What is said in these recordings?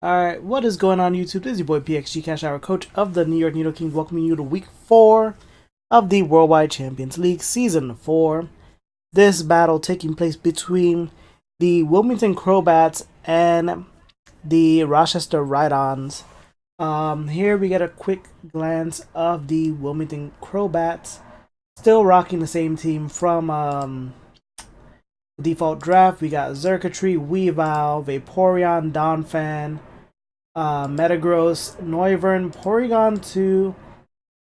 Alright, what is going on YouTube? This is your boy PXG Cash Hour, coach of the New York Needle Kings, welcoming you to week 4 of the Worldwide Champions League Season 4. This battle taking place between the Wilmington Crobats and the Rochester Rhydons. Here we get a quick glance of the Wilmington Crobats, still rocking the same team from default draft. We got Xurkitree, Weavile, Vaporeon, Donphan, Metagross, Noivern, Porygon 2,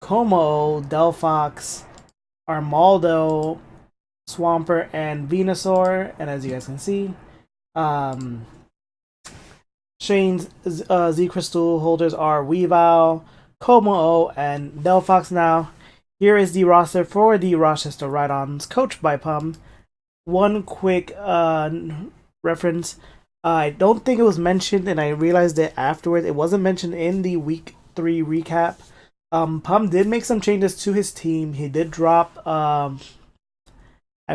Como, Delphox, Armaldo, Swampert, and Venusaur. And as you guys can see, Shane's Z-Crystal holders are Weavile, Como, and Delphox. Now, here is the roster for the Rochester Rhydons, coached by Pumm. One quick reference. I don't think it was mentioned, and I realized it afterwards. It wasn't mentioned in the Week 3 recap. Pumm did make some changes to his team. He did drop, I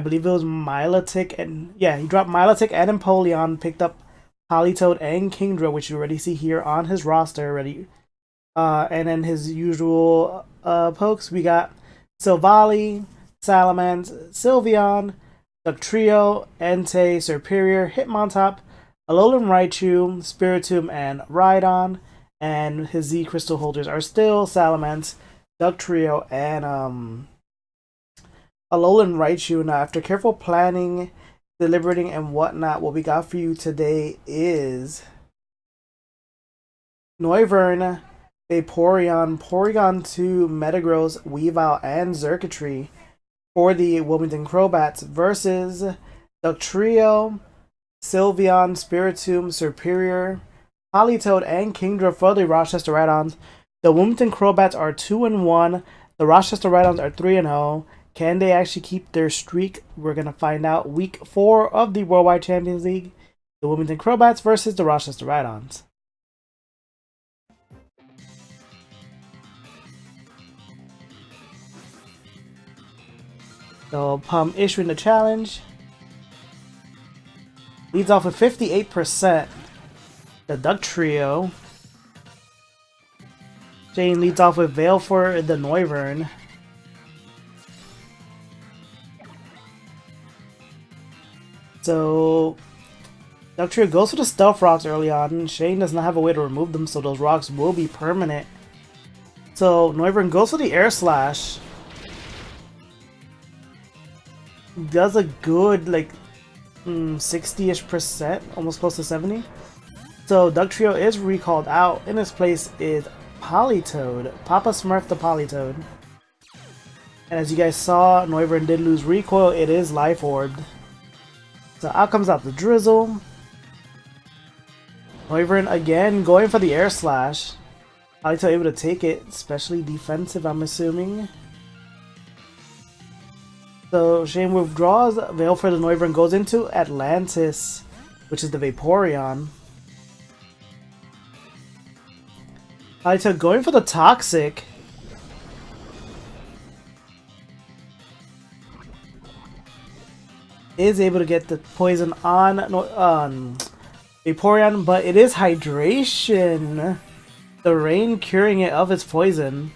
believe it was Milotic, and yeah, he dropped Milotic and Empoleon, picked up Politoed and Kingdra, which you already see here on his roster already. And then his usual pokes, we got Silvally, Salamence, Sylveon, Dugtrio, Entei, Serperior, Hitmontop, Alolan Raichu, Spiritomb, and Rhydon. And his Z Crystal holders are still Salamence, Dugtrio, and Alolan Raichu. Now, after careful planning, deliberating, and whatnot, what we got for you today is Noivern, Vaporeon, Porygon 2, Metagross, Weavile, and Xurkitree for the Wilmington Crobats versus Dugtrio, Sylveon, Spiritomb, Serperior, Politoed, and Kingdra for the Rochester Rhydons. The Wilmington Crobats are 2-1. The Rochester Rhydons are 3-0. Can they actually keep their streak? We're going to find out week 4 of the Worldwide Champions League. The Wilmington Crobats versus the Rochester Rhydons. So Pumm issuing the challenge. Leads off with 58%. The Dugtrio. Shane leads off with Veil for the Noivern. So Dugtrio goes for the Stealth Rocks early on. Shane does not have a way to remove them, so those rocks will be permanent. So Noivern goes for the Air Slash. Does a good, like, 60-ish%, almost close to 70. So Dugtrio is recalled out. In its place is Politoed. Papa Smurf the Politoed. And as you guys saw, Noivern did lose recoil. It is Life Orbed. So out comes out the Drizzle. Noivern again going for the Air Slash. Politoed able to take it, especially defensive, I'm assuming. So Shane withdraws Veil for the Noivern, goes into Atlantis, which is the Vaporeon. Politoed going for the Toxic. Is able to get the poison on Vaporeon, but it is Hydration. The rain curing it of its poison.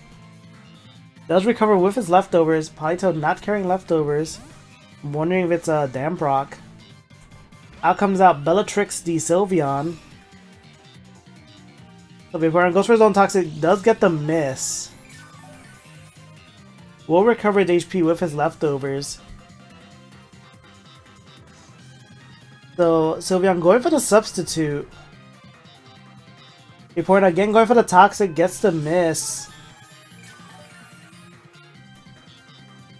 Does recover with his leftovers. Politoed not carrying leftovers. I'm wondering if it's a Damp Rock. Out comes out Bellatrix the Sylveon. So Vaporeon goes for his own Toxic. Does get the miss. Will recover his HP with his leftovers. So Sylveon going for the Substitute. Vaporeon again going for the Toxic. Gets the miss.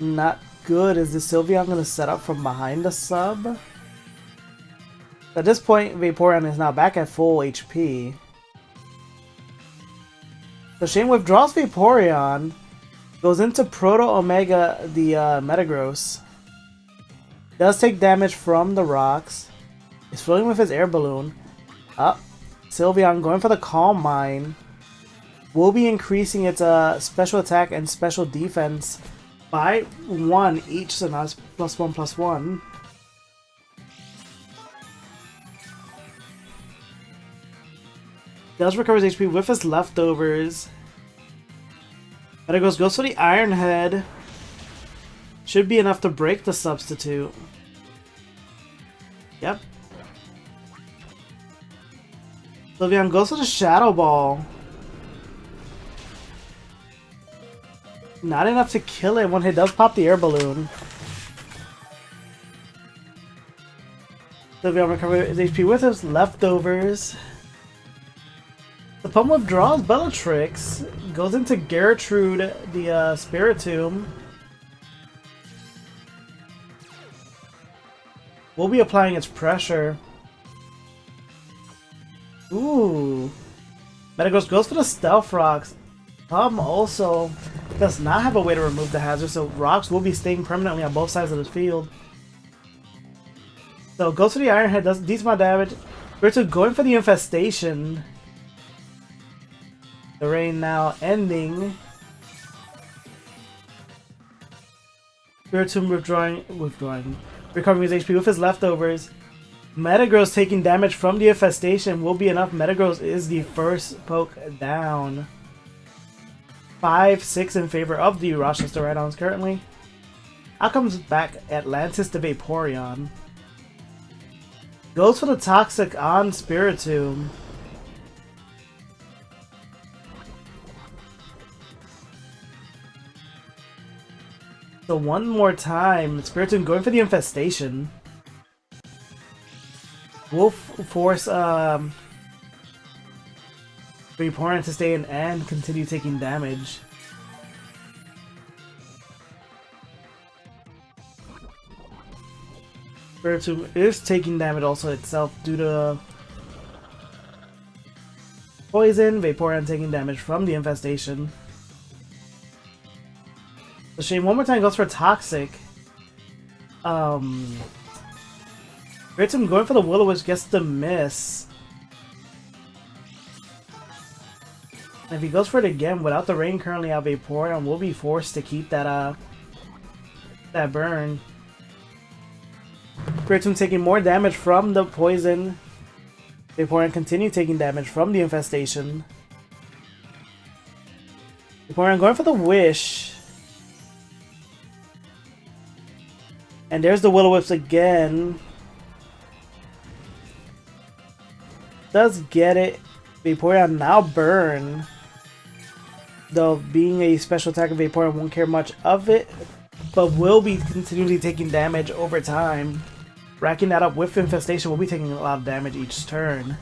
Not good. Is the Sylveon going to set up from behind the sub? At this point, Vaporeon is now back at full HP. So Shane withdraws Vaporeon. Goes into Proto Omega, the Metagross. Does take damage from the rocks. Is floating with his air balloon. Up. Sylveon going for the Calm Mind. Will be increasing its special attack and special defense by 1 each, so now it's +1/+1. Does recover his HP with his leftovers. Metagross goes for the Iron Head. Should be enough to break the substitute. Yep. Sylveon goes for the Shadow Ball. Not enough to kill it when he does pop the Air Balloon. Sylveon recovers his HP with his leftovers. The Pumm withdraws Bellatrix. Goes into Gertrude, the Spiritomb. We'll be applying its pressure. Ooh. Metagross goes for the Stealth Rocks. Pumm also does not have a way to remove the hazard, so rocks will be staying permanently on both sides of the field. So goes for the Iron Head, does decent amount of damage. Spiritomb going for the Infestation. The rain now ending. Spiritomb withdrawing. Recovering his HP with his leftovers. Metagross taking damage from the Infestation will be enough. Metagross is the first poke down. 5-6 in favor of the Rochester Rhydons currently. Out comes back Atlantis the Vaporeon. Goes for the Toxic on Spiritomb. So one more time, Spiritomb going for the Infestation. We'll force Vaporeon to stay in and continue taking damage. Spiritomb is taking damage also itself due to poison. Vaporeon taking damage from the Infestation. So Shane one more time goes for Toxic. Spiritomb going for the Will-O-Wisp gets the miss. And if he goes for it again without the rain currently out, Vaporeon will be forced to keep that that burn. Spiritomb taking more damage from the poison. Vaporeon continue taking damage from the Infestation. Vaporeon going for the Wish. And there's the Will-O-Wisp again. Does get it. Vaporeon now burn. Though being a special attacker, Vaporeon won't care much of it. But will be continually taking damage over time. Racking that up with Infestation will be taking a lot of damage each turn.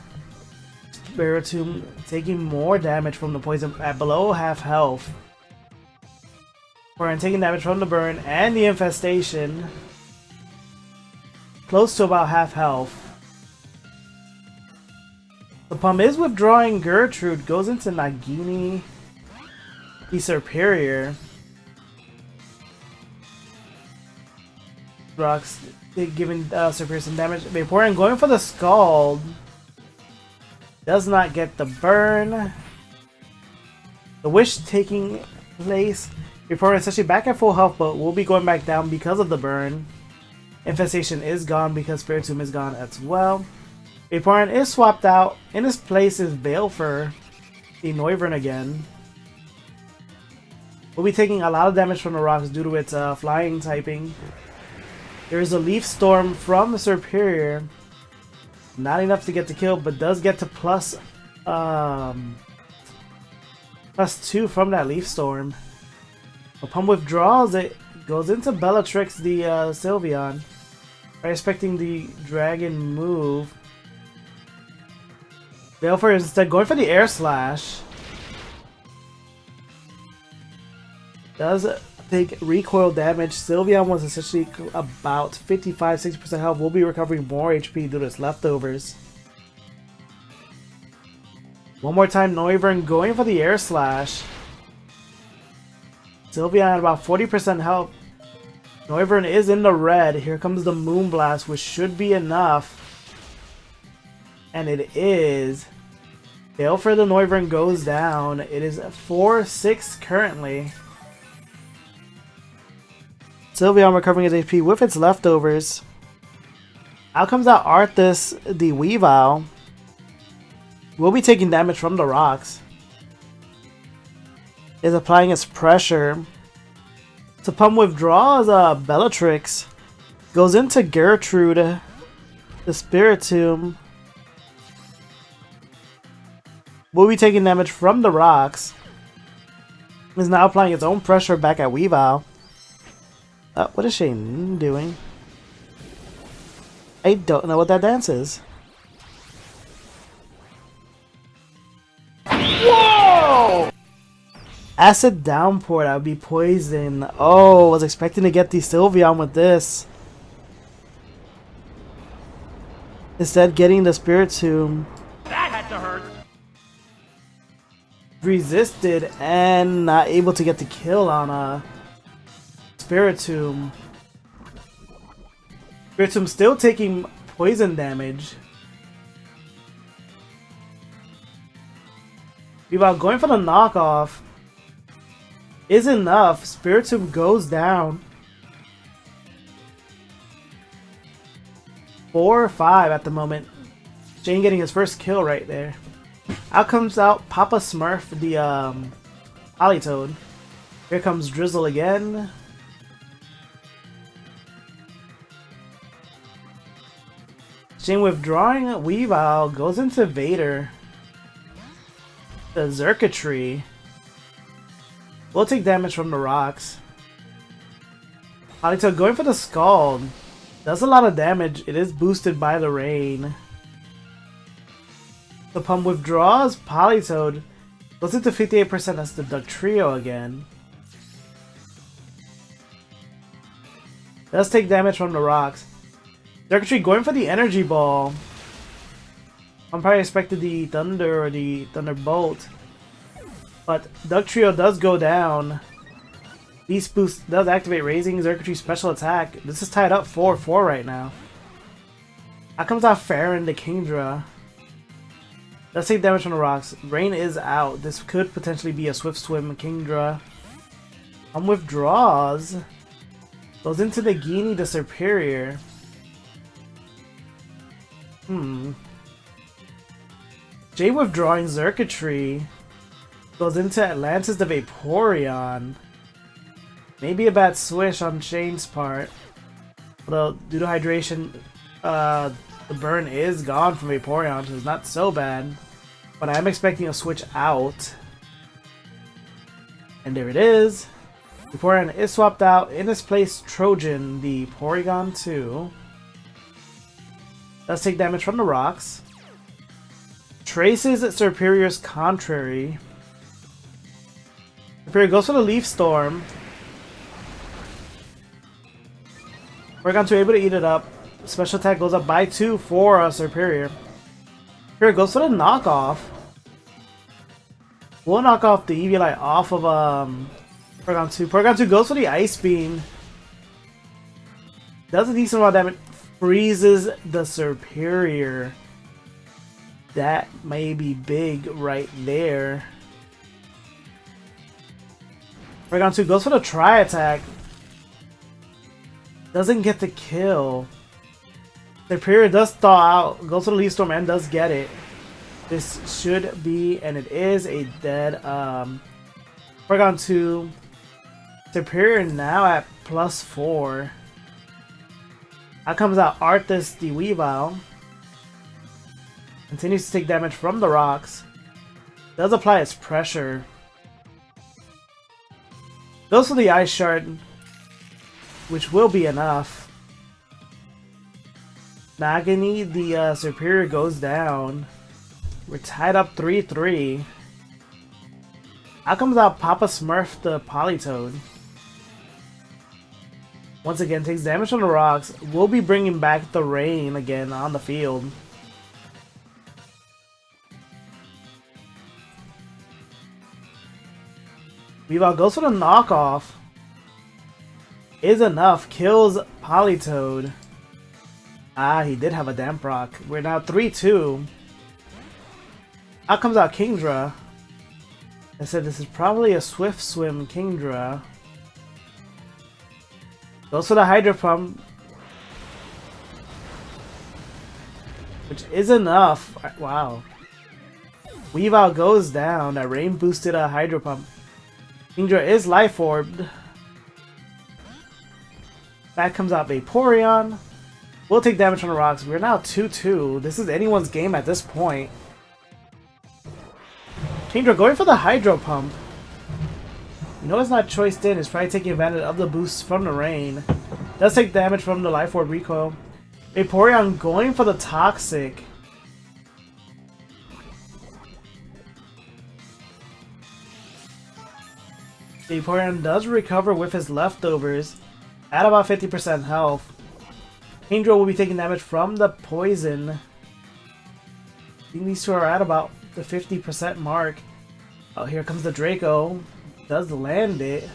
Spiritomb taking more damage from the poison at below half health. Vaporeon taking damage from the burn and the Infestation. Close to about half health. The Pumm is withdrawing Gertrude, goes into Nagini, the Superior. Rocks giving Superior some damage. Vaporeon going for the Scald. Does not get the burn. The Wish taking place. Vaporeon is actually back at full health, but will be going back down because of the burn. Infestation is gone because Spiritomb is gone as well. Vaporeon is swapped out. In his place is Balefur, the Noivern again. Will be taking a lot of damage from the rocks due to its flying typing. There is a Leaf Storm from the Superior. Not enough to get the kill, but does get to plus 2 from that Leaf Storm. The Pumm withdraws it, goes into Bellatrix, the Sylveon. Right, expecting the Dragon move. Balefur is instead going for the Air Slash. Does take recoil damage. Sylveon was essentially about 55-60% health. Will be recovering more HP due to its leftovers. One more time, Noivern going for the Air Slash. Sylveon at about 40% health. Noivern is in the red. Here comes the Moonblast, which should be enough. And it is. Balefur the Noivern goes down. It is 4-6 currently. Sylveon recovering his HP with its leftovers. Out comes out Arthas the Weavile. Will be taking damage from the rocks. Is applying its pressure. So Pumm withdraws Bellatrix. Goes into Gertrude. The Spiritomb. Will be taking damage from the rocks. Is now applying its own pressure back at Weavile. What is Shane doing? I don't know what that dance is. Whoa! Acid Downpour, that would be poison. Oh, was expecting to get the Sylveon with this. Instead, getting the Spiritomb. That had to hurt. Resisted and not able to get the kill on Spiritomb. Spiritomb still taking poison damage. Weavile going for the knockoff is enough. Spiritomb goes down. 4 or 5 at the moment. Shane getting his first kill right there. Out comes out Papa Smurf, the Politoed. Here comes Drizzle again. Shane withdrawing Weavile goes into Vader. The Xurkitree will take damage from the rocks. Politoed going for the Scald. Does a lot of damage. It is boosted by the rain. The Pumm withdraws Politoed. Goes into 58%. That's the Dugtrio again. Does take damage from the rocks. Xurkitree going for the Energy Ball. I'm probably expected the Thunder or the Thunderbolt. But Dugtrio does go down. Beast Boost does activate, raising Xurkitree's special attack. This is tied up 4-4 right now. Out comes out Farron, the Kingdra. Does take damage from the rocks. Rain is out. This could potentially be a Swift Swim Kingdra. Withdraws. Goes into the Genie, the Superior. Jay withdrawing Xurkitree. Goes into Atlantis, the Vaporeon. Maybe a bad swish on Shane's part. Although, due to hydration, the burn is gone from Vaporeon, so it's not so bad. But I am expecting a switch out. And there it is. Vaporeon is swapped out. In its place, Trojan, the Porygon 2. Does take damage from the rocks. Traces Superior's Contrary. Superior goes for the Leaf Storm. Porygon 2 able to eat it up. Special attack goes up by 2 for Superior. Superior goes for the knockoff. We'll knock off the Eviolite off of Porygon 2. Porygon 2 goes for the Ice Beam. Does a decent amount of damage. Freezes the Superior. That may be big right there. Porygon 2 goes for the Tri-Attack. Doesn't get the kill. Superior does thaw out. Goes for the Leaf Storm and does get it. This should be, and it is, a dead Porygon 2. Superior now at +4. Out comes out Arthas, the Weavile. Continues to take damage from the rocks. Does apply its pressure. Goes for the Ice Shard, which will be enough. Nagini, the Superior, goes down. We're tied up 3-3. Out comes out Papa Smurf, the Politoed. Once again, takes damage from the rocks. We'll be bringing back the rain again on the field. Weavile goes for the knockoff. Is enough. Kills Politoed. Ah, he did have a Damp Rock. We're now 3-2. Out comes out Kingdra. I said this is probably a Swift Swim Kingdra. Goes for the Hydro Pump. Which is enough. Wow. Weavile goes down. That rain boosted a Hydro Pump. Kingdra is Life Orbed. Back comes out Vaporeon. We'll take damage from the rocks. We're now 2-2. This is anyone's game at this point. Kingdra going for the Hydro Pump. You know it's not choiced in. It's probably taking advantage of the boost from the rain. Does take damage from the Life Orb recoil. Vaporeon going for the Toxic. Vaporeon does recover with his leftovers at about 50% health. Kingdra will be taking damage from the poison. I think these two are at about the 50% mark. Oh, here comes the Draco. Does land it.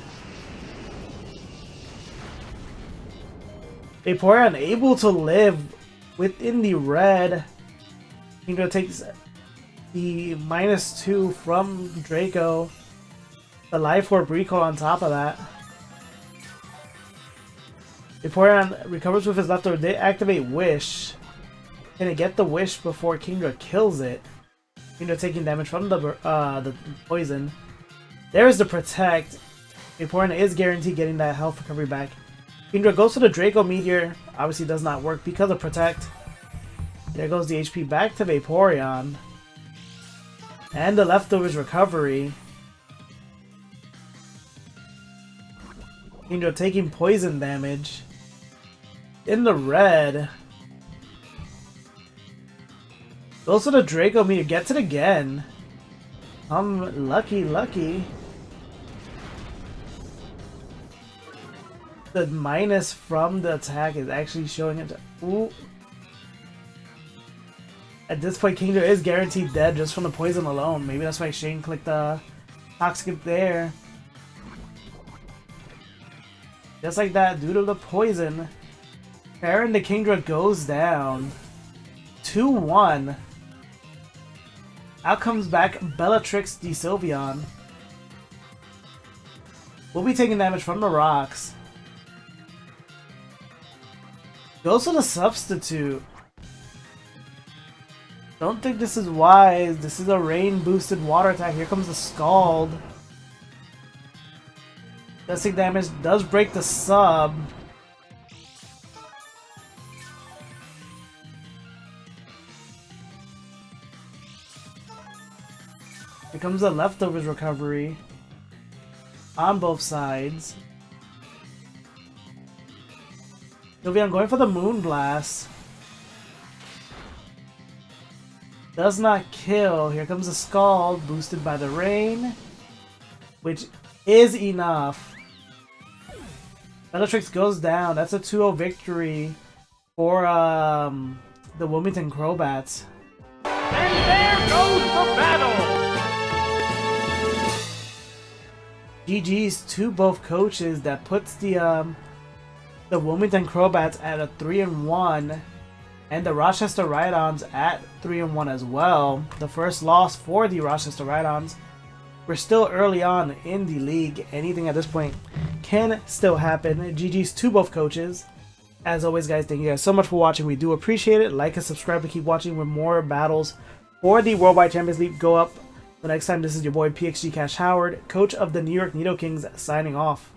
Vaporeon able to live within the red. Kingdra takes the -2 from Draco. The Life Orb recoil on top of that. Vaporeon recovers with his leftover. They activate Wish. Can it get the Wish before Kingdra kills it? Kingdra taking damage from the poison. There is the Protect. Vaporeon is guaranteed getting that health recovery back. Kingdra goes to the Draco Meteor. Obviously does not work because of Protect. There goes the HP back to Vaporeon. And the leftovers recovery. Kingdra taking poison damage. In the red. Goes to the Draco Meteor. Gets it again. Lucky. The minus from the attack is actually showing it. Ooh. At this point, Kingdra is guaranteed dead just from the poison alone. Maybe that's why Shane clicked the Toxic there. Just like that, due to the poison, Baron the Kingdra goes down. 2-1. Out comes back Bellatrix the Sylveon. We'll be taking damage from the rocks. Goes to the Substitute. Don't think this is wise. This is a rain boosted water attack. Here comes the Scald. Does take damage, does break the sub. Here comes the leftovers recovery on both sides. Sylveon going for the Moonblast. Does not kill. Here comes the Scald, boosted by the rain, which is enough. Bellatrix goes down. That's a 2-0 victory for the Wilmington Crobats. And there goes the battle! GG's to both coaches. That puts the Wilmington Crobats at a 3-1, and the Rochester Rhydons at 3-1 as well. The first loss for the Rochester Rhydons. We're still early on in the league. Anything at this point can still happen. GG's to both coaches. As always, guys, thank you guys so much for watching. We do appreciate it. Like and subscribe to keep watching with more battles for the Worldwide Champions League go up. The next time, this is your boy PXG Cash Howard, coach of the New York Nido Kings, signing off.